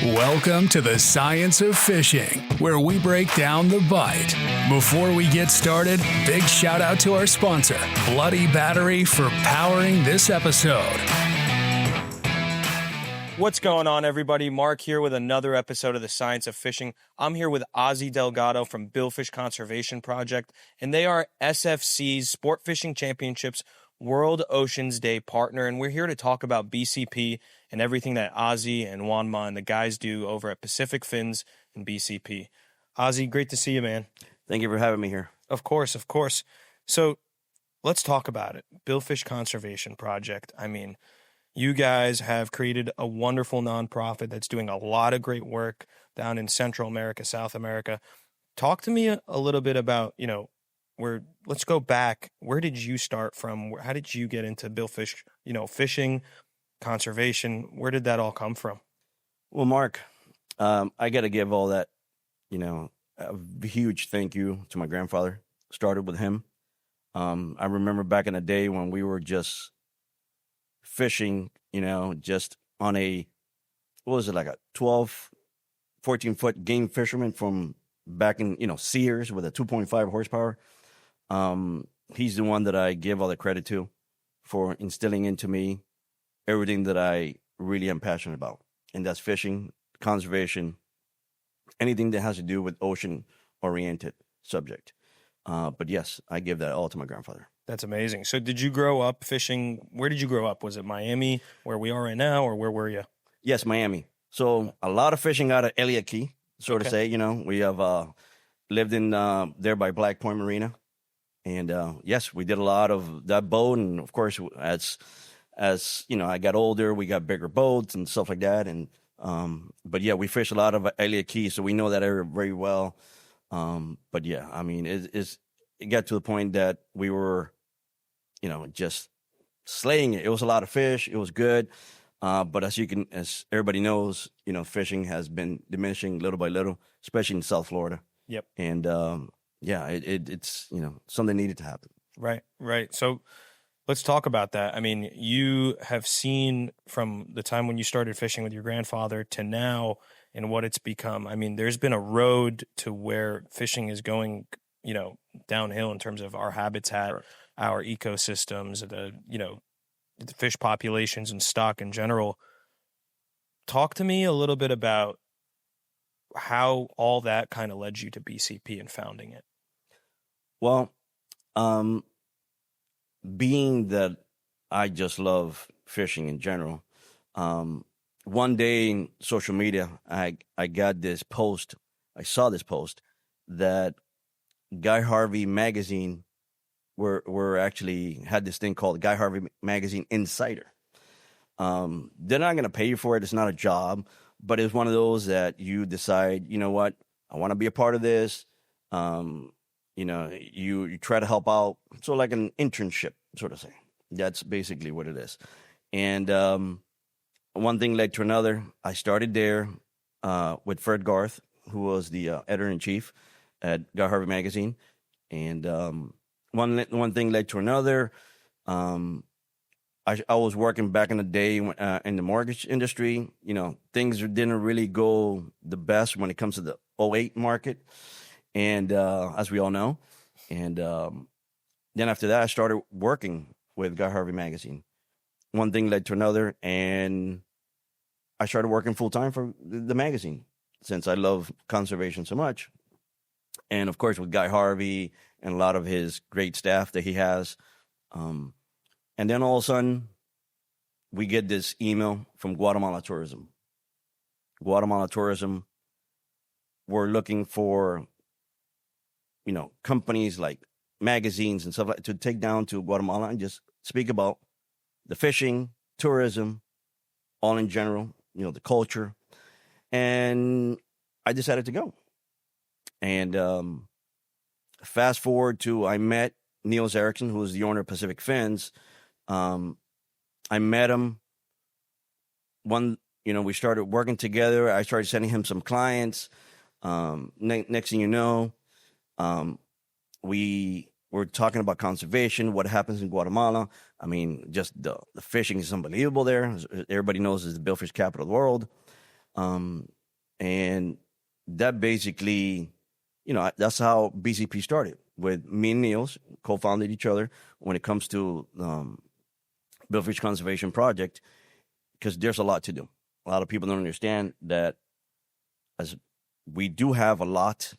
Welcome to the Science of Fishing, where we break down the bite. Before we get started, big shout out to our sponsor, Bloody Battery, for powering this episode. What's going on, everybody? Mark here with another episode of the Science of Fishing. I'm here with Ozzy Delgado from Billfish Conservation Project, and they are SFC's Sport Fishing Championships World Oceans Day partner, and we're here to talk about BCP and everything that Ozzy and Juanma and the guys do over at Pacific Fins and BCP. Ozzy, great to see you, man. Thank you for having me here. Of course, of course. So let's talk about it. Billfish Conservation Project. I mean, you guys have created a wonderful nonprofit that's doing a lot of great work down in Central America, South America. Talk to me a little bit about, let's go back. Where did you start from? How did you get into billfish, fishing, conservation? Where did that all come from? Well, Mark, I got to give all that, a huge thank you to my grandfather. Started with him. I remember back in the day when we were just fishing, just on a 12, 14-foot game fisherman from back in, Sears with a 2.5 horsepower. He's the one that I give all the credit to for instilling into me everything that I really am passionate about. And that's fishing, conservation, anything that has to do with ocean-oriented subject. But yes, I give that all to my grandfather. That's amazing. So did you grow up fishing? Where did you grow up? Was it Miami, where we are right now, or where were you? Yes, Miami. So a lot of fishing out of Elliott Key, to say. We have lived in there by Black Point Marina. And yes, we did a lot of that boat. And of course, as I got older, we got bigger boats and stuff like that. And but yeah, we fish a lot of Elliott Key, so we know that area very well. But yeah, I mean, it got to the point that we were, just slaying it. It was a lot of fish. It was good. But as everybody knows, fishing has been diminishing little by little, especially in South Florida. Yep. And it's something needed to happen. Right. So let's talk about that. I mean, you have seen from the time when you started fishing with your grandfather to now and what it's become. I mean, there's been a road to where fishing is going, downhill in terms of our habitat, sure, our ecosystems, the fish populations and stock in general. Talk to me a little bit about how all that kind of led you to BCP and founding it. Well, being that I just love fishing in general, one day in social media, I got this post. I saw this post that Guy Harvey magazine were actually had this thing called Guy Harvey Magazine Insider. They're not going to pay you for it. It's not a job, but it's one of those that you decide, you know what, I want to be a part of this. You try to help out. So like an internship, sort of thing. That's basically what it is. And one thing led to another. I started there with Fred Garth, who was the editor-in-chief at Guy Harvey Magazine. And one thing led to another. I was working back in the day in the mortgage industry. Things didn't really go the best when it comes to the 2008 market, and as we all know. And then after that, I started working with Guy Harvey Magazine. One thing led to another, and I started working full-time for the magazine since I love conservation so much. And, of course, with Guy Harvey and a lot of his great staff that he has. And then all of a sudden, we get this email from Guatemala Tourism. Guatemala Tourism were looking for, companies like magazines and stuff like to take down to Guatemala and just speak about the fishing, tourism, all in general, the culture. And I decided to go. And fast forward to I met Niels Erickson, who was the owner of Pacific Fins. I met him. We started working together. I started sending him some clients. Next thing you know, we were talking about conservation, what happens in Guatemala. I mean, just the fishing is unbelievable there. Everybody knows it's the billfish capital of the world. And that basically, that's how BCP started, with me and Niels co-founded each other when it comes to Billfish Conservation Project, because there's a lot to do. A lot of people don't understand that as we do have a lot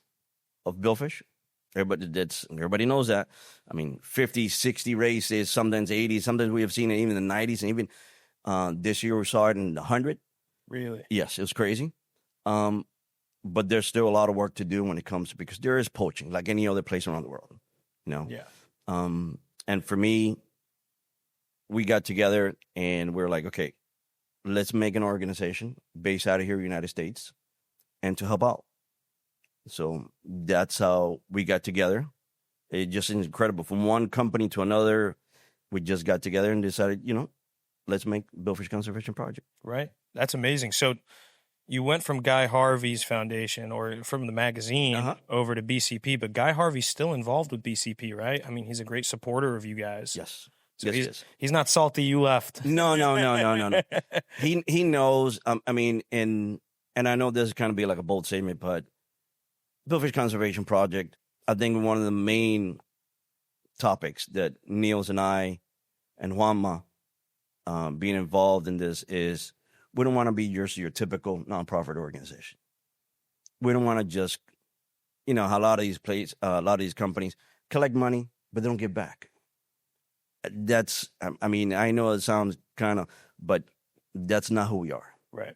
of billfish. Everybody knows that. I mean, 50, 60 races, sometimes 80, sometimes we have seen it even in the 90s, and even this year we saw it in the 100. Really? Yes, it was crazy. But there's still a lot of work to do when it comes to, because there is poaching like any other place around the world, Yeah. And for me, we got together and we're like, okay, let's make an organization based out of here, United States, and to help out. So that's how we got together. It just is incredible. From one company to another, we just got together and decided, let's make Billfish Conservation Project. Right. That's amazing. So you went from Guy Harvey's foundation, or from the magazine, over to BCP, but Guy Harvey's still involved with BCP, right? I mean, he's a great supporter of you guys. Yes. So yes, he's not salty you left. No. He knows. And I know this is kind of be like a bold statement, but Billfish Conservation Project, I think one of the main topics that Niels and I and Juanma being involved in this is, we don't want to be your typical nonprofit organization. We don't want to just, how a lot of these companies collect money, but they don't give back. That's, I know it sounds but that's not who we are. Right.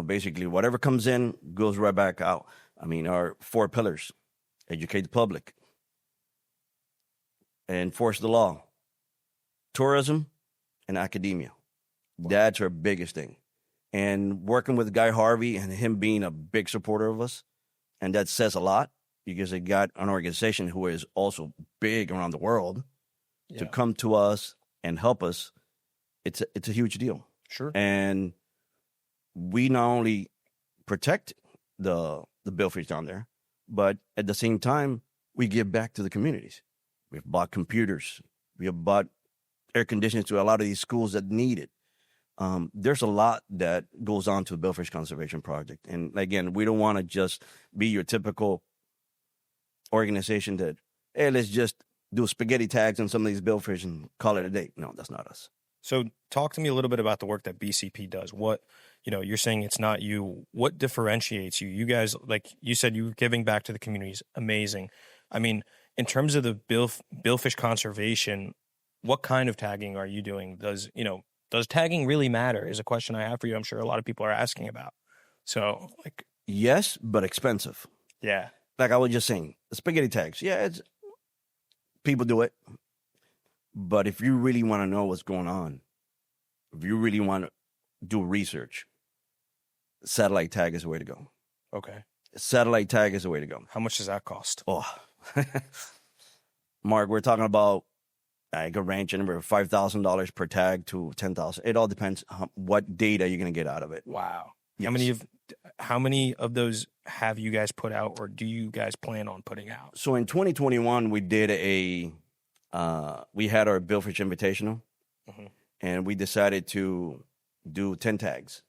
Basically whatever comes in goes right back out. Our 4 pillars: educate the public, enforce the law, tourism, and academia. That's our biggest thing. And working with Guy Harvey and him being a big supporter of us, and that says a lot, because they got an organization who is also big around the world to come to us and help us. It's a huge deal. Sure. And we not only protect the billfish down there, but at the same time, we give back to the communities. We've bought computers. We have bought air conditioners to a lot of these schools that need it. There's a lot that goes on to the Billfish Conservation Project. And again, we don't want to just be your typical organization that, hey, let's just do spaghetti tags on some of these billfish and call it a day. No, that's not us. So talk to me a little bit about the work that BCP does. What, you're saying it's not you. What differentiates you? You guys, like you said, you were giving back to the communities. Amazing. In terms of the billfish conservation, what kind of tagging are you doing? Does tagging really matter is a question I have for you. I'm sure a lot of people are asking about. So yes, but expensive. Yeah. Like I was just saying, the spaghetti tags. Yeah, people do it. But if you really want to know what's going on, if you really want to do research, satellite tag is the way to go. Okay. Satellite tag is the way to go. How much does that cost? Oh, Mark, we're talking about I could range anywhere from $5,000 per tag to $10,000. It all depends on what data you're going to get out of it. Wow. Yes. How many of those have you guys put out, or do you guys plan on putting out? So in 2021, we did we had our Billfish Invitational, and we decided to do 10 tags.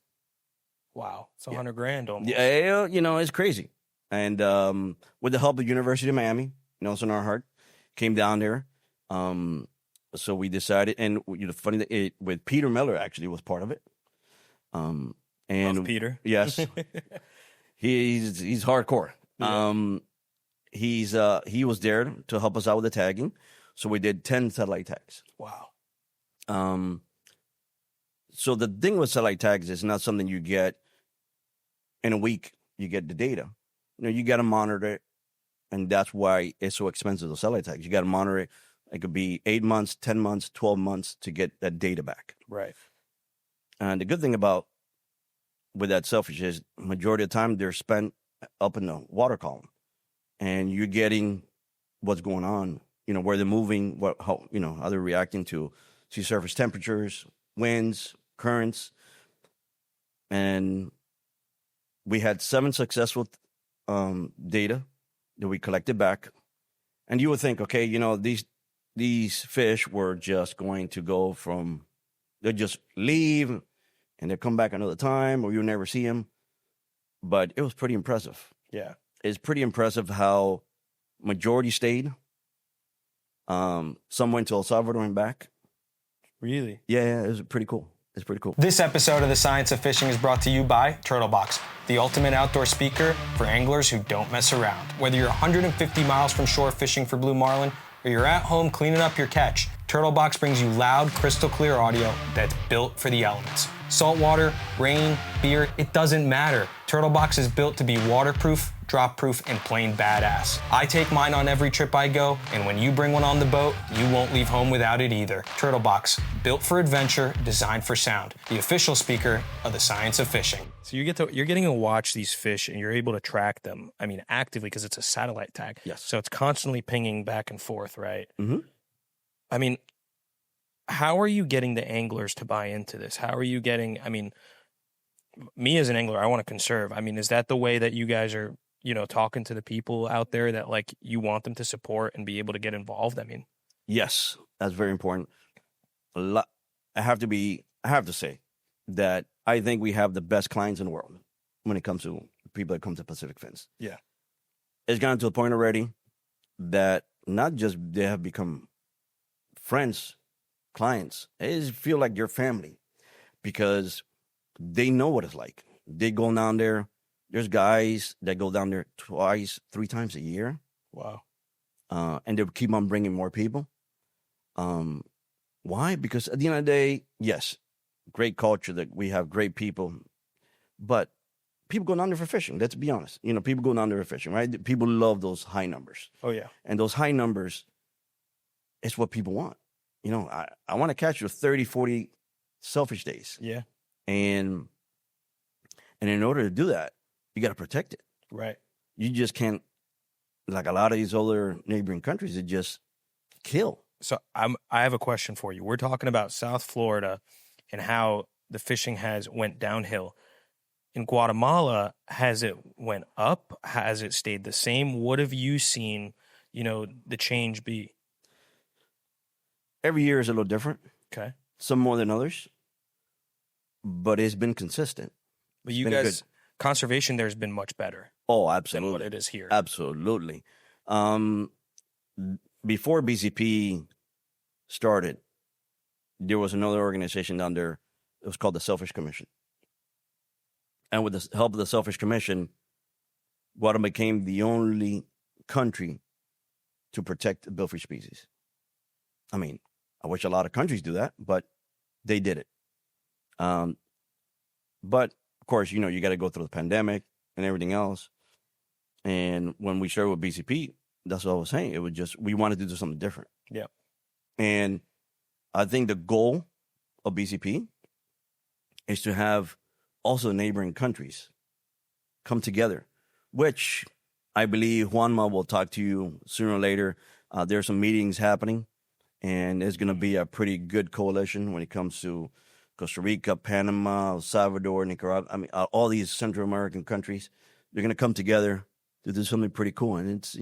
Wow. It's $100,000 almost. Yeah, it's crazy. And with the help of the University of Miami, Nelson Arhart came down there. So we decided, and the funny thing, with Peter Miller actually was part of it. And love Peter. Yes, he's hardcore. Yeah. He was there to help us out with the tagging. So we did 10 satellite tags. Wow. So the thing with satellite tags is not something you get in a week. You get the data. You got to monitor it, and that's why it's so expensive. The satellite tags, you got to monitor it. It could be 8 months, 10 months, 12 months to get that data back. Right. And the good thing with that sailfish is majority of the time they're spent up in the water column, and you're getting what's going on. Where they're moving, how they're reacting to sea surface temperatures, winds, currents. And we had 7 successful data that we collected back. And you would think, okay, these fish were just going to they'll just leave and they'll come back another time, or you'll never see them. but it was pretty impressive. Yeah. It's pretty impressive how majority stayed. Some went to El Salvador and back. Really? Yeah, it was pretty cool. It's pretty cool. This episode of The Science of Fishing is brought to you by Turtlebox, the ultimate outdoor speaker for anglers who don't mess around. Whether you're 150 miles from shore fishing for blue marlin, or you're at home cleaning up your catch, Turtlebox brings you loud, crystal clear audio that's built for the elements. Saltwater, rain, beer, it doesn't matter. Turtlebox is built to be waterproof, drop-proof, and plain badass. I take mine on every trip I go, and when you bring one on the boat, you won't leave home without it either. Turtlebox, built for adventure, designed for sound. The official speaker of the science of fishing. So you're getting to watch these fish, and you're able to track them. I mean, actively, because it's a satellite tag. Yes. So it's constantly pinging back and forth, right? Mm-hmm. I mean, how are you getting the anglers to buy into this? How are you getting? I mean, me as an angler, I want to conserve. I mean, is that the way that you guys are, talking to the people out there that like you want them to support and be able to get involved? I mean, yes, that's very important. I have to say that I think we have the best clients in the world when it comes to people that come to Pacific Fins. Yeah. It's gotten to a point already that not just they have become friends, clients, they feel like your family because they know what it's like. They go down there. There's guys that go down there 2, 3 times a year. Wow. And they keep on bringing more people. Why? Because at the end of the day, yes, great culture, that we have great people, but people go down there for fishing. Let's be honest. People go down there for fishing, right? People love those high numbers. Oh, yeah. And those high numbers, it's what people want. I want to catch your 30, 40 sailfish days. Yeah. And in order to do that, you got to protect it. Right. You just can't, like a lot of these other neighboring countries, it just kill. So I have a question for you. We're talking about South Florida and how the fishing has went downhill. In Guatemala, has it went up? Has it stayed the same? What have you seen, the change be? Every year is a little different. Okay. Some more than others, but it's been consistent. But you guys, conservation there has been much better. Oh, Than absolutely. what it is here. Absolutely. Before BCP started, there was another organization down there. It was called the Sailfish Commission. And with the help of the Sailfish Commission, Guatemala became the only country to protect the billfish species. I mean, I wish a lot of countries do that, but they did it. But of course, you got to go through the pandemic and everything else. And when we started with BCP, that's what I was saying. It was just, we wanted to do something different. Yeah. And I think the goal of BCP is to have also neighboring countries come together, which I believe Juanma will talk to you sooner or later. There's some meetings happening, and it's going to be a pretty good coalition when it comes to Costa Rica, Panama, El Salvador, Nicaragua. I mean, all these Central American countries, they're going to come together to do something pretty cool. And it's,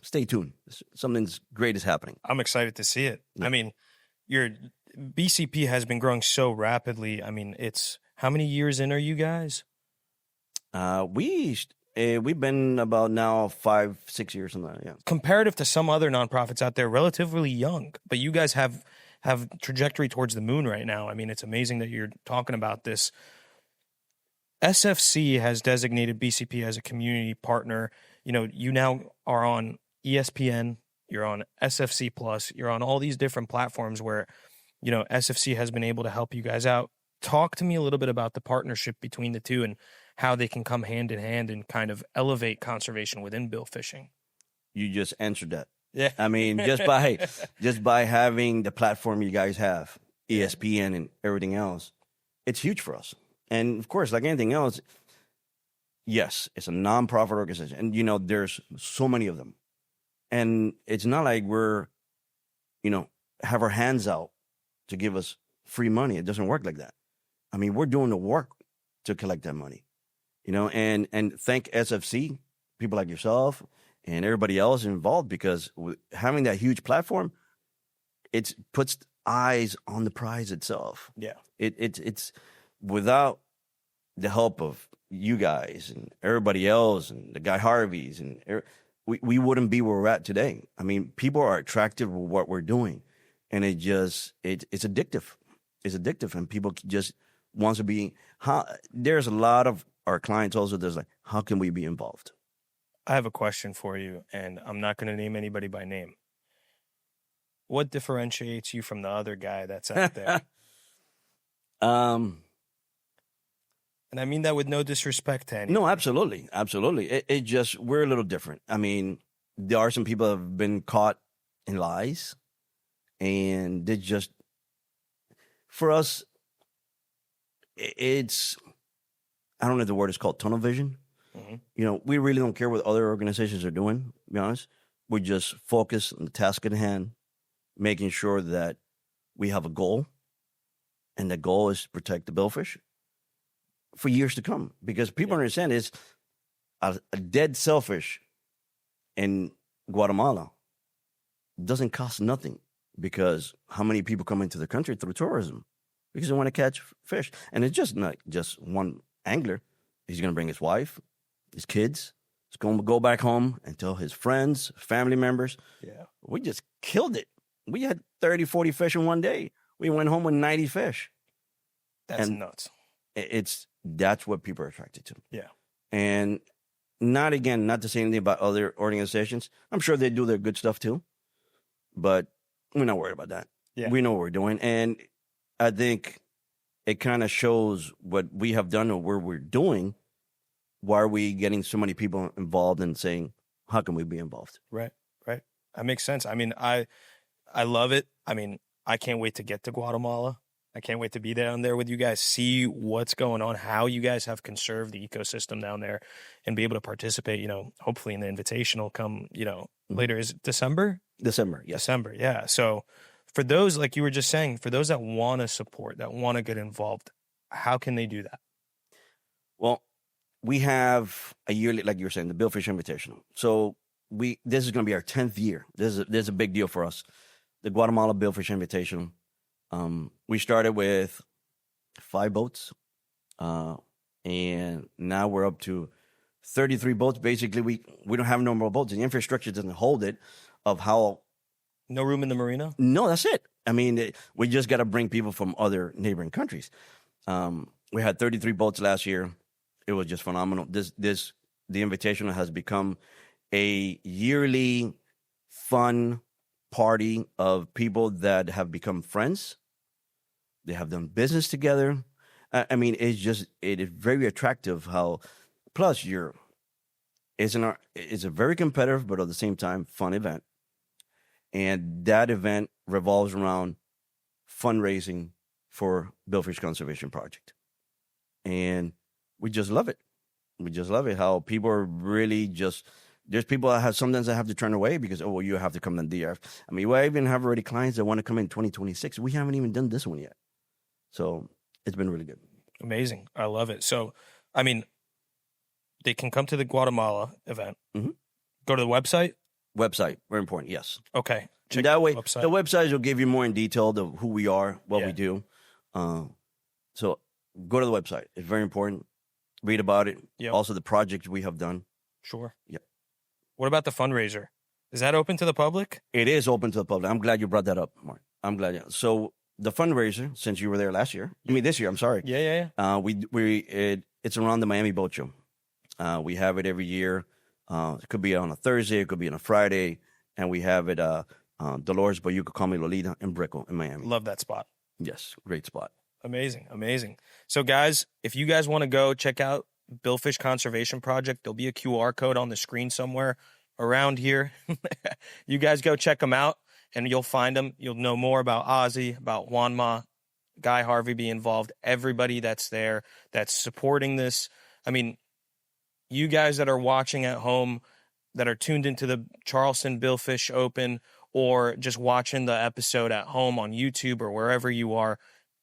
stay tuned. Something's great is happening. I'm excited to see it. Yeah. I mean, your BCP has been growing so rapidly. I mean, how many years in are you guys? We've been about now 5, 6 years, something like that, yeah. Comparative to some other nonprofits out there, relatively young, but you guys have trajectory towards the moon right now. I mean, it's amazing that you're talking about this. SFC has designated BCP as a community partner. You now are on ESPN, you're on SFC Plus, you're on all these different platforms where, SFC has been able to help you guys out. Talk to me a little bit about the partnership between the two and how they can come hand in hand and kind of elevate conservation within bill fishing. You just answered that. Yeah. I mean, just by having the platform you guys have, ESPN and everything else, it's huge for us. And of course, like anything else, yes, it's a nonprofit organization. And, there's so many of them. And it's not like we're, have our hands out to give us free money. It doesn't work like that. I mean, we're doing the work to collect that money, and thank SFC, people like yourself and everybody else involved, because having that huge platform, it puts eyes on the prize itself. Yeah. It's without the help of you guys and everybody else and the guy Harvey's and we wouldn't be where we're at today. I mean, people are attracted to what we're doing, and it's addictive. It's addictive, and people just wants to be. There's a lot of our clients also. There's like, how can we be involved? I have a question for you, and I'm not going to name anybody by name. What differentiates you from the other guy that's out there? And I mean that with no disrespect to anyone. No, absolutely. Absolutely. It just, we're a little different. I mean, there are some people that have been caught in lies, and they just, for us, it's, I don't know if the word is called tunnel vision. Mm-hmm. You know, we really don't care what other organizations are doing, to be honest. We just focus on the task at hand, making sure that we have a goal, and the goal is to protect the billfish for years to come, because people understand is a dead sailfish in Guatemala doesn't cost nothing, because how many people come into the country through tourism because they want to catch fish, and it's just not just one angler. He's going to bring his wife, his kids. He's going to go back home and tell his friends, family members. Yeah, we just killed it. We had 30, 40 fish in one day. We went home with 90 fish. That's nuts. That's what people are attracted to. Yeah. And not to say anything about other organizations. I'm sure they do their good stuff too, but we're not worried about that. Yeah. We know what we're doing. And I think it kind of shows what we have done or where we're doing. Why are we getting so many people involved and saying, how can we be involved? Right. That makes sense. I mean, I love it. I mean, I can't wait to get to Guatemala. I can't wait to be down there with you guys, see what's going on, how you guys have conserved the ecosystem down there, and be able to participate, you know, hopefully in the Invitational come, you know, later. Is it December? December, yes. December, yeah. So for those, like you were just saying, for those that want to support, that want to get involved, how can they do that? Well, we have a yearly, like you were saying, the Billfish Invitational. So this is going to be our 10th year. This is a big deal for us. The Guatemala Billfish Invitational. We started with 5 boats, and now we're up to 33 boats. Basically, we don't have no more boats. The infrastructure doesn't hold it of how. No room in the marina? No, that's it. I mean, we just got to bring people from other neighboring countries. We had 33 boats last year. It was just phenomenal. The Invitational has become a yearly fun party of people that have become friends. They have done business together. I mean, it is very attractive how, plus it's a very competitive, but at the same time, fun event. And that event revolves around fundraising for Billfish Conservation Project. And we just love it. We just love it how people are really just, there's people that sometimes I have to turn away because, you have to come to DF. I mean, I even have already clients that want to come in 2026. We haven't even done this one yet. So it's been really good. Amazing. I love it. So, I mean, they can come to the Guatemala event. Mm-hmm. Go to the website. Website, very important, yes. Okay. Check that way, the website will give you more in detail of who we are, what we do. So go to the website. It's very important. Read about it. Yep. Also, the projects we have done. Sure. Yep. What about the fundraiser? Is that open to the public? It is open to the public. I'm glad you brought that up, Mark. I'm glad. So the fundraiser, since you were there last year, this year, I'm sorry. Yeah. It's around the Miami Boat Show. We have it every year. It could be on a Thursday, it could be on a Friday, and we have it Dolores, but you could call me Lolita in Brickell in Miami. Love that spot. Yes, great spot. Amazing. So guys, if you guys want to go check out Billfish Conservation Project, there'll be a QR code on the screen somewhere around here. You guys go check them out and you'll find them. You'll know more about Ozzy, about Juanma, Guy Harvey be involved, everybody that's there, that's supporting this. I mean, you guys that are watching at home, that are tuned into the Charleston Billfish Open, or just watching the episode at home on YouTube or wherever you are,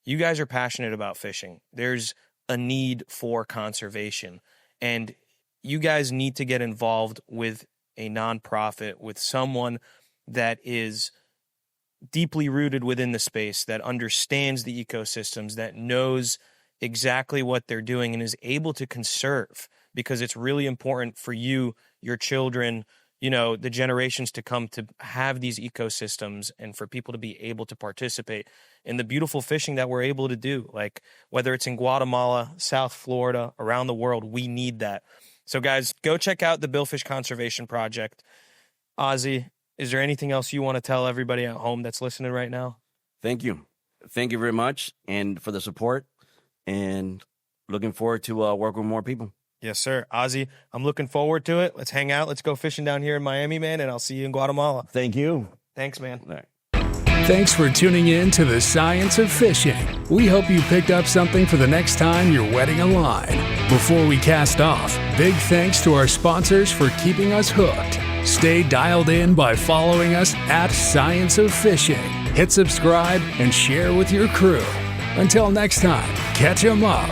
you guys are passionate about fishing. There's a need for conservation, and you guys need to get involved with a nonprofit, with someone that is deeply rooted within the space, that understands the ecosystems, that knows exactly what they're doing and is able to conserve, because it's really important for you, your children, you know, the generations to come to have these ecosystems, and for people to be able to participate in the beautiful fishing that we're able to do. Like, whether it's in Guatemala, South Florida, around the world, we need that. So guys, go check out the Billfish Conservation Project. Ozzy, is there anything else you want to tell everybody at home that's listening right now? Thank you. Thank you very much, and for the support, and looking forward to working with more people. Yes, sir. Ozzy, I'm looking forward to it. Let's hang out. Let's go fishing down here in Miami, man, and I'll see you in Guatemala. Thank you. Thanks, man. All right. Thanks for tuning in to The Science of Fishing. We hope you picked up something for the next time you're wetting a line. Before we cast off, big thanks to our sponsors for keeping us hooked. Stay dialed in by following us at Science of Fishing. Hit subscribe and share with your crew. Until next time, catch 'em up.